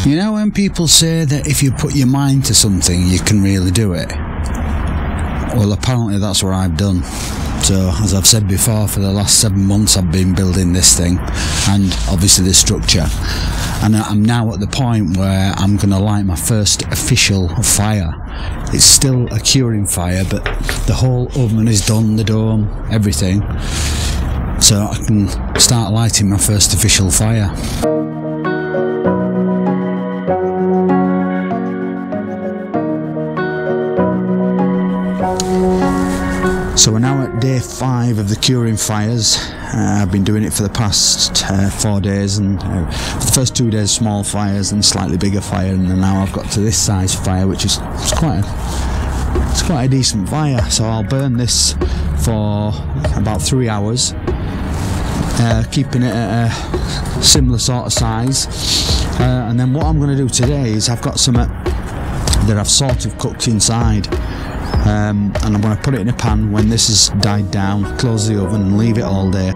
You know when people say that if you put your mind to something you can really do it? Well, apparently that's what I've done. So, as I've said before, for the last 7 months I've been building this thing, and obviously the structure, and I'm now at the point where I'm going to light my first official fire. It's still a curing fire, but the whole oven is done, the dome, everything, so I can start lighting my first official fire. So we're now at day 5 of the curing fires. I've been doing it for the past 4 days, and the first 2 days small fires and slightly bigger fire, and then now I've got to this size fire, which is quite a decent fire. So I'll burn this for about 3 hours, keeping it at a similar sort of size, and then what I'm going to do today is I've got some that I've sort of cooked inside. And I'm going to put it in a pan when this has died down, close the oven and leave it all day.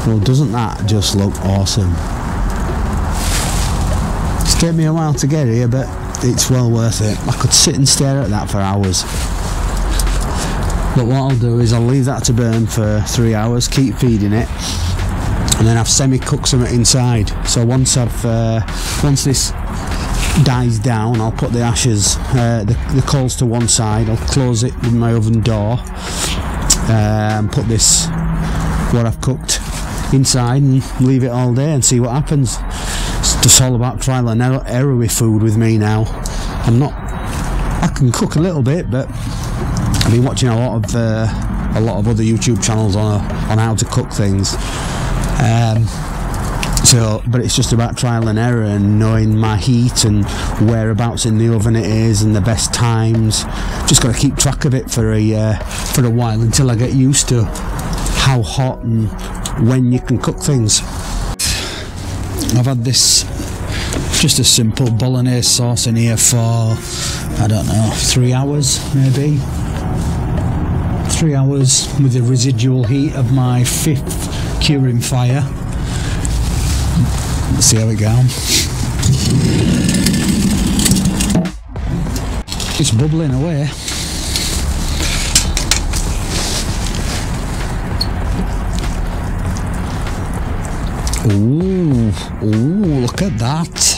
Well, doesn't that just look awesome? It's taken me a while to get here, but it's well worth it. I could sit and stare at that for hours. But what I'll do is I'll leave that to burn for 3 hours, keep feeding it, and then I've semi-cooked something inside. So once this dies down, I'll put the ashes, the coals to one side. I'll close it with my oven door, and put this, what I've cooked, inside, and leave it all day and see what happens. It's just all about trial and error with food with me now. I can cook a little bit, but I've been watching a lot of other YouTube channels on how to cook things. But it's just about trial and error and knowing my heat and whereabouts in the oven it is and the best times. Just got to keep track of it for a while until I get used to how hot and when you can cook things. I've had this, just a simple bolognese sauce in here for, I don't know, 3 hours maybe. 3 hours with the residual heat of my 5th curing fire. Let's see how it goes. It's bubbling away. Ooh, look at that.